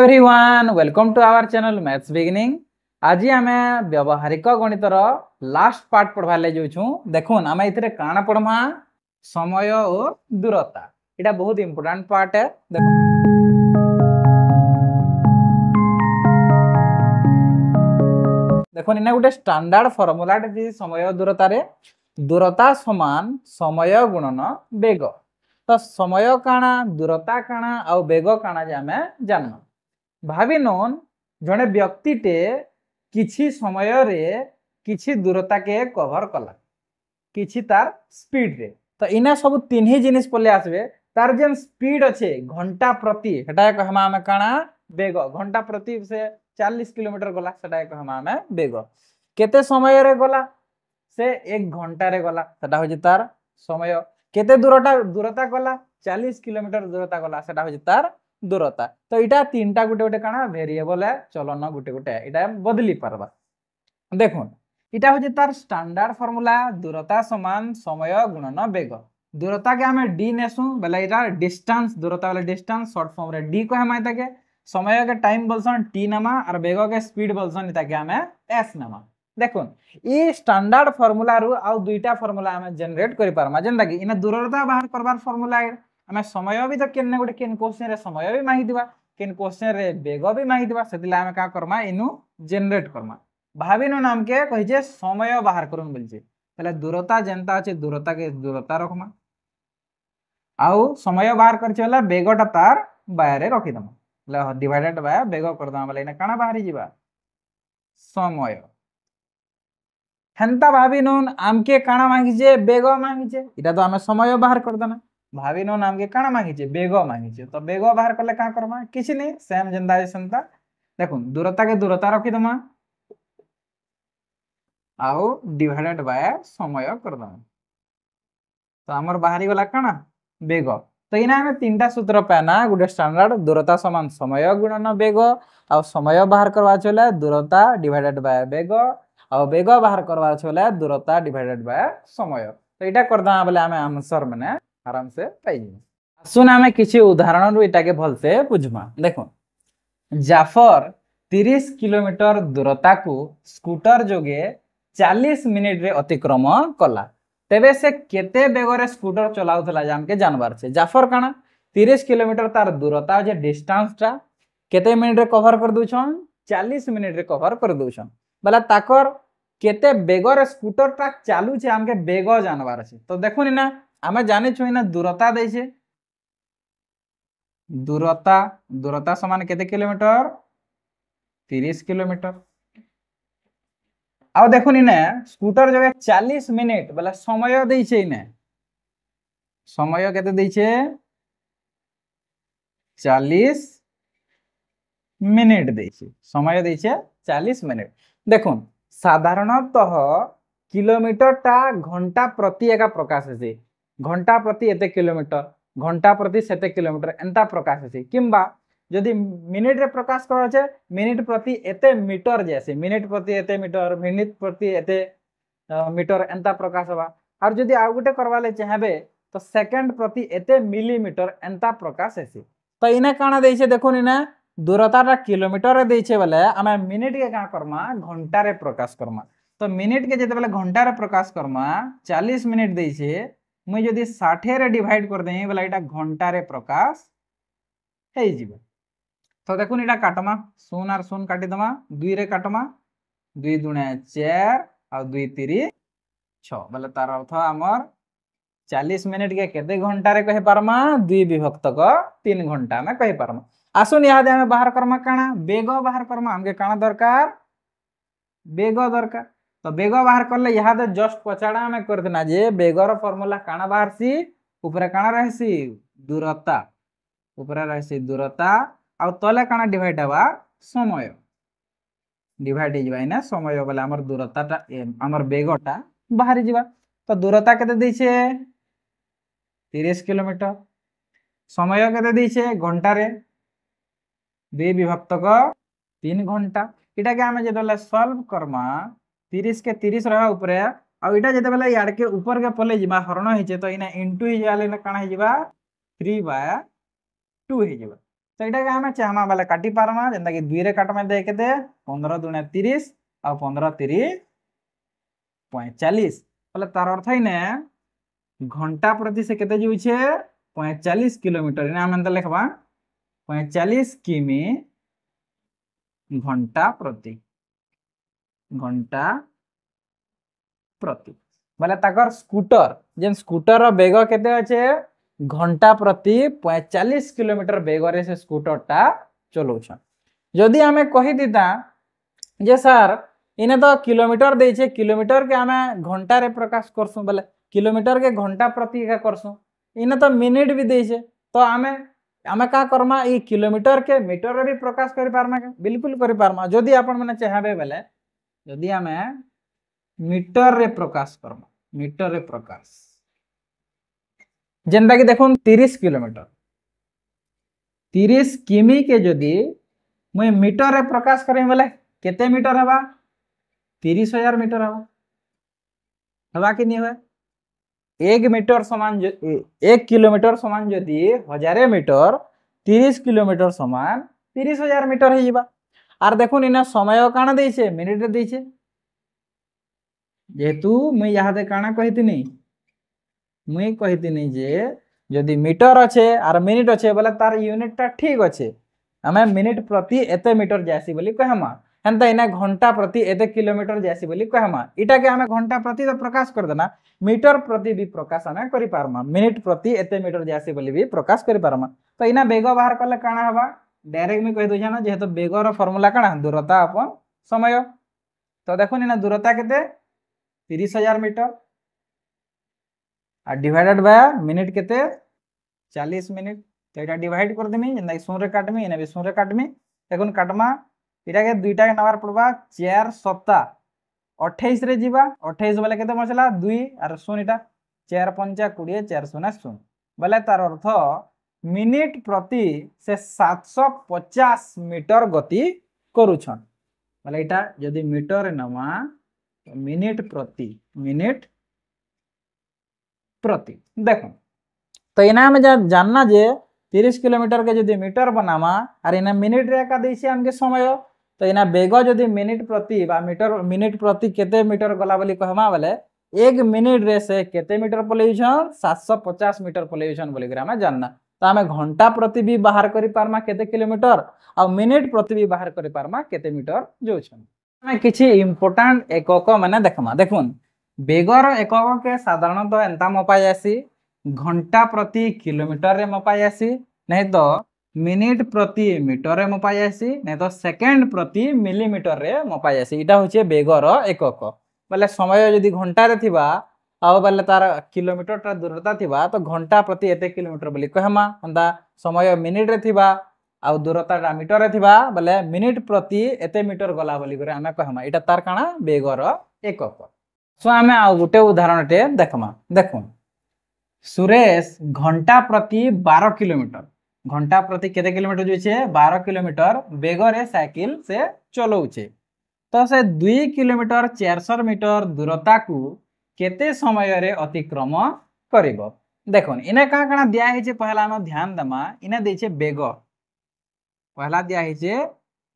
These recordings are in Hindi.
Everyone welcome to our channel maths beginning. आज आमे व्यवहारिक गणितर लास्ट पार्ट पढ़वा ले जाऊँ। देखुन आमे इतरे काना पढ़मा समय और दूरता। इटा बहुत इंपोर्टेंट पार्ट है। देखो इना गोटे स्टैंडर्ड फॉर्मूला समय और दूरता रे दूरता समान समय गुणन वेग। तो समय काना दूरता काना और वेग काना जे आमे जानना। भावी नोन जड़े व्यक्तिटे किछि समय रे किछि दूरता के कवर कला किछि तार स्पीड रे। तो इना सब तीन ही जिनिस पले आसबे। तार जेन स्पीड अच्छे घंटा प्रति हेटा कहमा हमें काना वेग। घंटा प्रति से 40 किलोमीटर गला सेटा कहमा हमें वेग। केते समय रे गला से 1 घंटा रे गला सेटा होजी तार समय। केते दूरता गला 40 किलोमीटर दूरता गला सेटा होजी तार दूरता। तो इटा तीनटा गुटे गुटे काना वेरिएबल है चलन गुटे गुटे इटा बदली पारबा। देखो इटा होजे तार स्टैंडर्ड फार्मूला दूरता समान समय गुणन वेग। दूरता के हमें डी नेसु बेले इटा डिस्टेंस दूरता वाला डिस्टेंस शॉर्ट फॉर्म रे डी को हम आइता के समय के टाइम बोलसन टी नमा और वेग के स्पीड बोलसन इता के हमें एस नमा। देखो ई स्टैंडर्ड फार्मूला रु आ दुईटा फार्मूला हमें जनरेट करि पारमा। जेंदा कि इना दूरता बाहर करबार फार्मूला हमें समय भी तो केने गुटे केन क्वेश्चन रे समय भी माहि दिबा केन क्वेश्चन रे वेग भी माहि दिबा सेतिला हमें का करमा इनु जनरेट करमा। भाविनो नाम के कहि जे समय बाहर करन बोलजे तले दूरता जेंता अछि दूरता के दूरता रखमा आउ समय बाहर करछे वाला वेगटा तार बाहर रखि दमा ले डिवाइडेड बाय वेग कर दमा बोले इना काना बाहरी जिबा समय। हेंता भाविनो आमके काना मांगिजे वेग मांगिजे इटा तो हमें समय बाहर कर देना। भाविनो नाम के काना मांगिचे वेग मांगिचे तो वेग बाहर करले का करमा किछि नहीं सेम जेंदा सेंता। देखो दूरता के दूरता रखि दमा आउ डिवाइडेड बाय समय कर दमा तो हमर बाहरी गला काना वेग। तो इना हमें तीनटा सूत्र पाना गुटे स्टैंडर्ड दूरता समान समय गुणन वेग आ समय बाहर करवा चले दूरता डिवाइडेड बाय वेग आ वेग बाहर करवा चले दूरता डिवाइडेड बाय समय। तो इटा कर दमा बोले हमें आंसर माने आराम से पाई जाय। सुन हमें किछि उदाहरण रु इटा के भल से बुझमा। देखो जाफर 30 किलोमीटर दूरता को स्कूटर जोगे 40 मिनिट रे अतिक्रम कला तेबे से केते बेगरे स्कूटर चलाउथला जाम के जानबार छे। जाफर काना 30 किलोमीटर तार दूरता जे डिस्टेंस टा केते मिनिट रे कवर कर दोछन 40 मिनिट रे कवर कर दोछन बला ताकर केते बेगरे स्कूटर टा चालू छे हमके बेग जानबार छे। तो देखो ना हमें जाने छु ना दूरता दै छे दूरता समान केते किलोमीटर 30 किलोमीटर आ देखो नी स्कूटर जगह 40 मिनिट बोले समय दै छे इने समय केते दै छे 40 मिनिट दै छे समय दै छे 40 मिनिट। देखो साधारणतः किलोमीटर टा घंटा प्रति एका प्रकाश है घंटा प्रति एते किलोमीटर घंटा प्रति सेते किलोमीटर एंता प्रकाश है किंबा यदि मिनिट रे प्रकाश कर छे मिनिट प्रति एते मीटर जैसे मिनिट प्रति एते मीटर मिनिट प्रति एते मीटर एंता प्रकाश होबा। और यदि आ गुटे करवाले चाहबे तो सेकंड प्रति एते मिलीमीटर एंता प्रकाश है। तो इने काना दै छे देखो नी ना दूरता रा किलोमीटर रे दै छे बोले हमें मिनिट के का करमा घंटा रे प्रकाश करमा। तो मिनिट के जेते बेले घंटा रे प्रकाश करमा 40 मिनिट दै छे मुई यदि 60 रे डिवाइड कर देई बोले एटा घंटा रे प्रकाश हे जिवो। तो देखो इटा काटमा शून्य और शून्य काटी दमा 2 रे काटमा 2 दुणे 4 और 2 3 6 बोले तार अर्थ हमर 40 मिनिट के केते घंटा रे कहि पारमा 2 विभक्त क 3 घंटा में कहि पारमा। आसुन याद हमें बाहर करमा काना वेग बाहर करमा हमके काना दरकार वेग दरकार। तो वेग बाहर करले याद जस्ट पछाड़ा हमें कर देना जे वेगर फार्मूला काना बाहर सी ऊपर काना रहसी दूरता ऊपर रहसी दूरता आ तले काना डिवाइड हवा समय डिवाइड हो जाय ना समय बोले हमर दूरताटा हमर वेगटा बाहरी जिबा। तो दूरता केते दै छे 30 किलोमीटर समय केते दै छे घंटा रे 2 विभक्त क 3 घंटा। इटा के हमें जेतले सॉल्व करमा 30 के 30 रहा ऊपर आ इटा जेते बेले याड के ऊपर के पले जिबा हरण होइचे तो इना इनटू ही जाले ना काना ही जिबा 3/2 ही जिबा। तो यहाँ के आम चाहमा बेले काटी पारमा जेनता कि 2 रे काटमा दे केते 15 दुने 30 और 15 3 45 बोले तार अर्थ इने घंटा प्रति से केते जुइछे 45 किलोमीटर इने हम एंता लिखबा 45 किमी घंटा प्रति बोले ताकर स्कूटर जेन स्कूटर रो बेग केते अछि घंटा प्रति 45 किलोमीटर बेग रे से स्कूटर टा चलौछन जदि हमें कहि दिता जे सर इने तो किलोमीटर देछे किलोमीटर के हमें घंटा रे प्रकाश करसु बोले किलोमीटर के घंटा प्रति का करसु इने तो मिनिट भी देछे तो हमें का करमा ई किलोमीटर के मीटर रे भी प्रकाश करि पारमा के बिल्कुल करि पारमा जदि आपण माने चाहबे बेले जदि हमें मीटर रे प्रकाश करमा मीटर रे प्रकाश जेनता कि देखुन 30 किलोमीटर 30 किमी के जदि मुई मीटर रे प्रकाश करें बोले केते मीटर हवा 30,000 मीटर हवा कि नहीं हुआ 1 मीटर समान 1 किलोमीटर समान जदि 1000 मीटर 30 किलोमीटर समान 30,000 मीटर है जीवा आर देखुन इना समय काना देइछे मिनिट रे देइछे जेतु मुई यहाँ दे काना कहितिनी मुई कहितिनी जे जदि मीटर अच्छे आर मिनिट अच्छे बोले तार यूनिट टा ठीक अच्छे हमें मिनिट प्रति एते मीटर जासी बोली कहमा हेंता इना घंटा प्रति एते किलोमीटर जासी बोली कहमा इटा के हमें घंटा प्रति तो प्रकाश कर देना मीटर प्रति भी प्रकाश हमें करि पारमा मिनिट प्रति एते मीटर जासी बोली भी प्रकाश करि पारमा तो इना बेग बाहर करले काना हबा डायरेक्ट मी कहि दोछा ना जेहेतु बेग रो फार्मूला काना दूरता अपन समय तो देखो इना दूरता केते 30,000 मीटर और डिवाइडेड बाय मिनिट केते 40 मिनिट तो এটা डिवाइड कर देमी जेंदा 100 रे काटमी एने भी 100 रे काटमी देखुन काटमा इटा के दुईटा के नंबर पड़बा 4 7 28 रे जीवा 28 बोले केते बचला 2 और 0 इटा 4 5 20 4 0 0 बोले तार अर्थ मिनिट प्रति से 750 मीटर गति करूछन बोले इटा यदि मीटर रे नवा मिनिट प्रति देखो तो इना में जानना जे 30 किलोमीटर के यदि मीटर बनामा और इना मिनिट रे का देइसे हमके समय तो इना बेग यदि मिनिट प्रति बा मिनिट प्रति केते मीटर गला बोली कहमा बोले 1 मिनिट रे से केते मीटर पलेइछन 750 मीटर पलेइछन बोली हम जानना तो हमें घंटा प्रति भी बाहर करि पारमा केते किलोमीटर और मिनिट प्रति भी बाहर करि पारमा केते मीटर जोछन हमें किछि इंपोर्टेंट एकक माने देखमा देखुन बेगर एकक के साधारणतः एंता मपा जासी घंटा प्रति किलोमीटर रे मपा जासी नहीं तो मिनिट प्रति मीटर रे मपा जासी नहीं तो सेकंड प्रति मिलीमीटर रे मपा जासी इटा होचे बेगर एकक बोले समय यदि घंटा रे थिबा आ बोले तार किलोमीटर टा दूरता थिबा तो घंटा प्रति एते किलोमीटर बोली कहमा अंदा समय मिनिट रे थिबा आ दूरता टा मीटर रे थिबा बोले मिनिट प्रति एते मीटर गला बोली करे हमें कहमा इटा तार काना बेगर एकक सो आमे आ गुटे उदाहरण टे देखमा देखुन सुरेश घंटा प्रति 12 किलोमीटर घंटा प्रति केते किलोमीटर जो छे 12 किलोमीटर बेगरे साइकिल से चलौछे तो से 2 किलोमीटर 400 मीटर दूरता को केते समय रे अतिक्रम करिवो देखुन इने का काना दिया है छे पहला न ध्यान दमा इने दे छे बेग पहला दिया है छे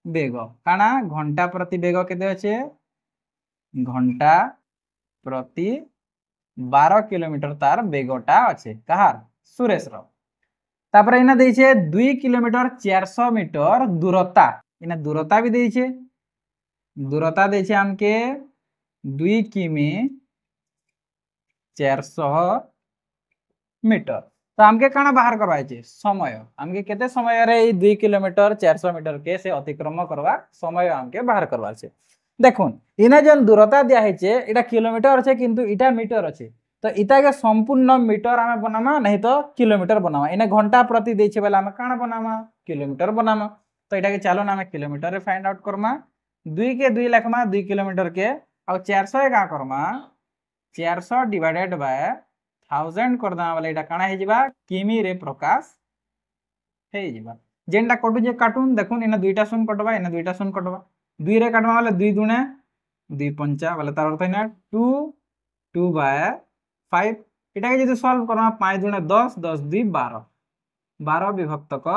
बेग काना घंटा प्रति बेग केते छे घंटा प्रति 12 किलोमीटर तार बेगटा अच्छे कहार सुरेश रो तापर इना देई छे 2 किलोमीटर 400 मीटर दूरता इना दूरता भी देई छे दूरता देई छे हमके 2 किमी 400 मीटर तो हमके काना बाहर करवाय छे समय हमके केते समय रे 2 किलोमीटर 400 मीटर के से अतिक्रम करवा समय हमके बाहर करवा छे देखुन इना जन दूरता दिया है छे इटा किलोमीटर छे किंतु इटा मीटर अछि तो इटा के संपूर्ण मीटर हमें बनामा नहीं तो किलोमीटर बनामा इने घंटा प्रति दे छे बेला हमें काना बनामा किलोमीटर बनामा तो इटा के चलो ना हमें किलोमीटर रे फाइंड आउट करमा 2 के 2 लिखमा 2 किलोमीटर के और 400 का करमा 400 डिवाइडेड बाय 1000 कर दा वाला इटा काना हे जिबा किमी रे प्रकाश हे जिबा जेनटा कटु जे काटून देखुन इने दुईटा शून्य कटबा इने दुईटा शून्य कटबा 2 रे काटबा वाला 2 दुने 2 पंचा वाला तार अर्थ इना 2 2 बाय 5 इटा के यदि सॉल्व करमा 5 दुने 10 10 2 12 12 विभक्त क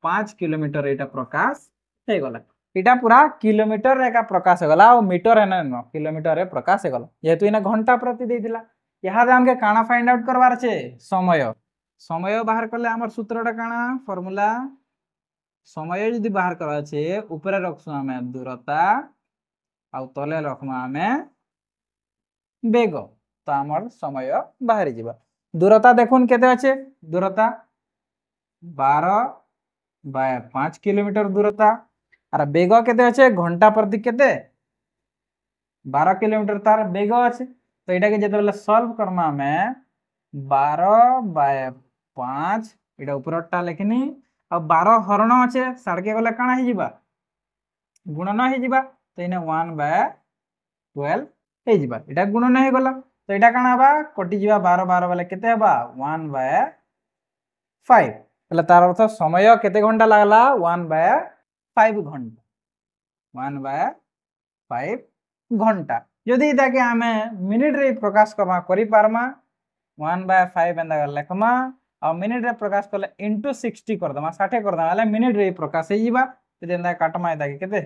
5 किलोमीटर एटा प्रकाश हे गला एटा पूरा किलोमीटर रे का प्रकाश हे गला और मीटर है न किलोमीटर रे प्रकाश हे गला जेतु इना घंटा प्रति देथिला यहाँ हमके काना फाइंड आउट करवार छे समय समय बाहर करले हमर सूत्रटा काना फार्मूला समय यदि बाहर करवा छे ऊपर रखसु हमें दूरता आ तले रखमा हमें बेग तो हमर समय बाहर जीवा दूरता देखुन केते अछि दूरता 12/5 किलोमीटर दूरता और बेग केते अछि घंटा प्रति केते 12 किलोमीटर तार बेग अछि तो एटा के जेतेबेले सॉल्व करमा हमें 12/5 एटा ऊपरटा लेखनी आ 12 हरण अछि सड़के गले काना हे जीवा गुणन हे जीवा तो इने 1/12 हे जीवा एटा गुणन हे गला तो एटा काना बा कटि जीवा 12 12 वाले केते हबा 1/5 એટલે તાર અર્થ સમય કેતે ઘંટા લાગલા 1/5 ઘંટા 1/5 घंटा यदि ताके आमे मिनिट रे प्रकाश करमा करि पारमा 1/5 एंदा लेखमा और मिनिट रे प्रकाश करले इनटू 60 कर दमा 60 कर दमा ले मिनिट रे प्रकाश हे जीवा ते एंदा काटमा ताके केते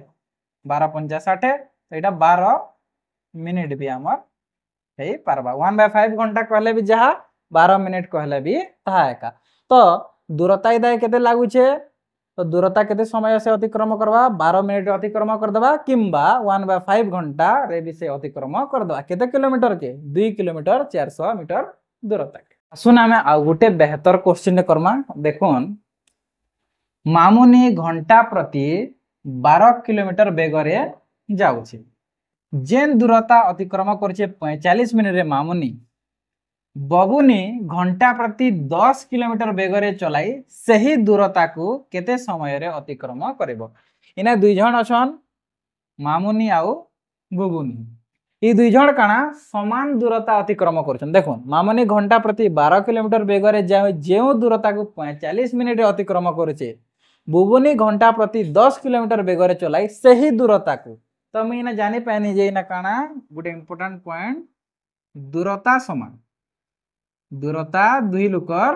12 5 60 तो एटा 12 मिनिट भी हमर हे पारबा 1/5 घंटा कहले भी जहा 12 मिनिट कहले भी ताहा एका तो दूरता इदा केते लागु छे तो दूरता केते समय से अतिक्रम करबा 12 मिनिट अतिक्रम कर देबा किंबा 1/5 घंटा रे भी से अतिक्रम कर देबा केते किलोमीटर के 2 किलोमीटर 400 मीटर दूरता के सुन हमें आ गुटे बेहतर क्वेश्चन करमा देखुन मामुनी घंटा प्रति 12 किलोमीटर बेग रे जाउ छे जेन दूरता अतिक्रम करछे 45 मिनिट रे मामुनी बबुनी घंटा प्रति 10 किलोमीटर बेगरे चलाई सही दूरता को केते समय रे अतिक्रम करिवो इने दुई जण अछन मामुनी आउ बुबुनी ई दुई जण काना समान दूरता अतिक्रम करछन देखुन मामुनी घंटा प्रति 12 किलोमीटर बेगरे जेउ दूरता को 45 मिनिट रे अतिक्रम करछे बुबुनी घंटा प्रति 10 किलोमीटर बेगरे चलाई सही दूरता को तो मैं इने जानि पानी जे इना काना गुटे इंपोर्टेंट पॉइंट दूरता समान दूरता दुई लुकर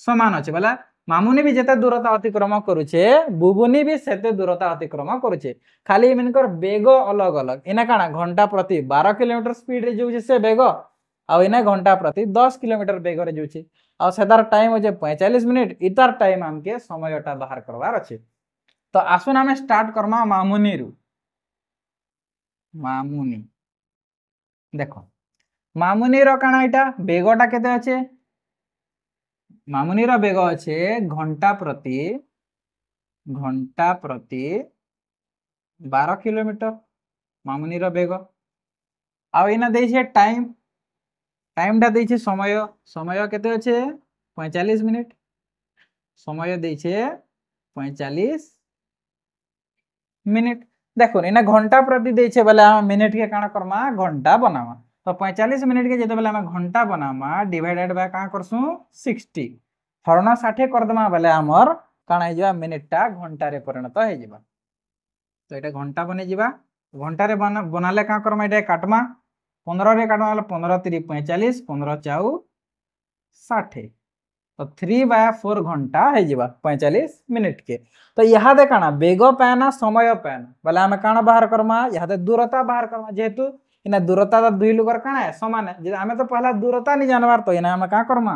समान अच्छे बोला मामुनी भी जेते दूरता अतिक्रम करुचे बुबुनी भी सेते दूरता अतिक्रम करुचे खाली इनकर बेग अलग अलग इना काना घंटा प्रति 12 किलोमीटर स्पीड रे जाउचे से बेग आ इना घंटा प्रति 10 किलोमीटर बेग रे जाउचे आ सेदार टाइम होजे 45 मिनिट इतार टाइम हमके समयटा बाहर करवार अछि तो आसुन हमें स्टार्ट करमा मामुनी रु मामुनी देखो मामुनी रो काना इटा बेगटा केते अछि मामुनी रो बेग अछि घंटा प्रति 12 किलोमीटर मामुनी रो बेग आ इना देइ छे टाइमटा देइ छे समय केते अछि 45 मिनिट समय देइ छे 45 मिनिट देखो इना घंटा प्रति देइ छे बोले हम मिनिट के काना करमा घंटा बनावा तो 45 मिनिट के जेते बेले हम घंटा बनामा डिवाइडेड बाय का करसु 60 हरण 60 कर दमा बेले हमर काना हे जावा मिनिटटा घंटा रे परिणत हे जावा तो एटा घंटा बने जावा घंटा रे बनाले का करमा एटा काटमा 15 रे काटमा बेले 15 3 45 15 4 60 तो 3/4 घंटा हे जावा 45 मिनिट के तो यहाँ दे काना बेग पैना समय पैना बोले हम काना बाहर करमा यहाँ दे दूरता बाहर करमा जेहेतु इना दूरता दुई लुगर काना है समान है जे हमें तो पहला दूरता नहीं जानवार तो इना हम का करमा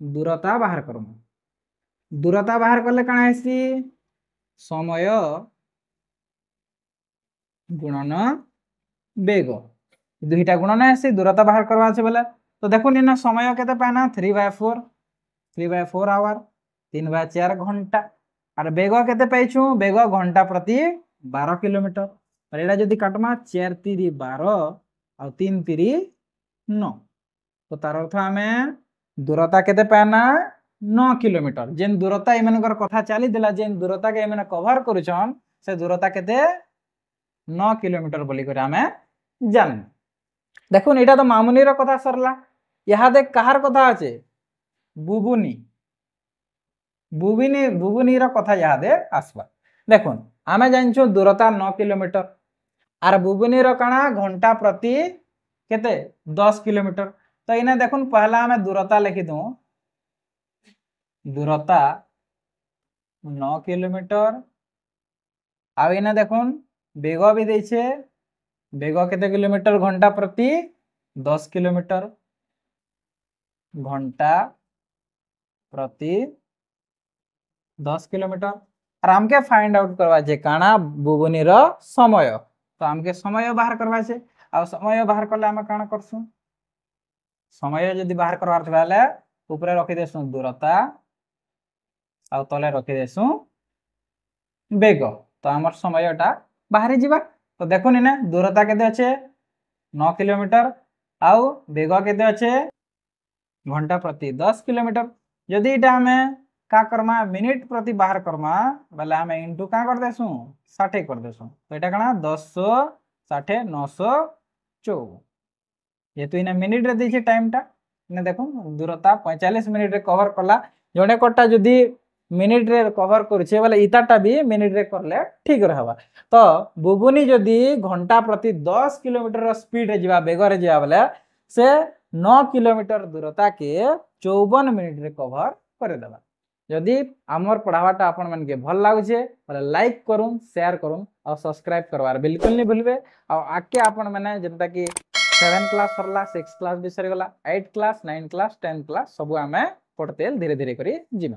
दूरता बाहर करमा दूरता बाहर करले काना हेसी समय गुणन बेग दुईटा गुणन हेसी दूरता बाहर करवा छे बोले तो देखो इना समय केते पाना 3/4 आवर 3/4 घंटा और बेग केते पाइछु बेग घंटा प्रति 12 किलोमीटर और एटा जदी काटमा 4 3 12 और 3 3 9 तो तार अर्थ हमें दूरता केते पाना 9 किलोमीटर जेन दूरता एमनकर कथा चली दिला जेन दूरता के एमन कवर करूछन से दूरता केते 9 किलोमीटर बोली करे हमें जान देखुन एटा तो मामुनी रो कथा सरला यहाँ देख कहार कथा আছে बुबुनी बुबुनी बुबुनी रो कथा यहाँ दे आसबा देखुन आमे जानछु दूरता 9 किलोमीटर आर बुबुनी रो काना घंटा प्रति केते 10 किलोमीटर तो इने देखुन पहला हमें दूरता लिखि दू दूरता 9 किलोमीटर। आ इना देखुन बेग भी देछे, बेग केते किलोमीटर घंटा प्रति 10 किलोमीटर घंटा प्रति 10 किलोमीटर। और हमके फाइंड आउट करवा छे काना बुबुनी रो समय। तो हमके समय बाहर करवा छे। आ समय बाहर करले हम काना करसु, समय जदी बाहर करवार थबाले ऊपरे रखि देसु दूरता आ तले रखि देसु बेग। तो हमर समयटा बाहरी जीवा। तो देखुन इने दूरता केते अच्छे 9 किलोमीटर आउ बेग केते अच्छे घंटा प्रति 10 किलोमीटर। यदि इटा हमें का करमा मिनिट प्रति बाहर करमा बेले हम इंटू का कर देसु 60 कर देसु। तो इटा कना 10 60 924। ये तो इने मिनिट रे देछे टाइम टा। इने देखो दूरता 45 मिनिट रे कवर करला। जणे कोटा जदी मिनिट रे कवर करूछे बेले इताटा भी मिनिट रे करले ठीक रहबा। तो बुबुनी जदी घंटा प्रति 10 किलोमीटर स्पीड रे जीवा बेग रे जीवा बेले से 9 किलोमीटर दूरता के 54 मिनिट रे कवर करे देबा। जदि आमर पढ़ावाटा आपन मन के भल लागुछे बोले लाइक करूँ, शेयर करूँ और सब्सक्राइब करवार बिल्कुल नहीं भूलबे। और आके आपन माने जेंता कि 7 क्लास सरला, 6 क्लास भी सरी गला, 8 क्लास 9 क्लास 10 क्लास सब आमे पढ़ते धीरे धीरे करी जीमा।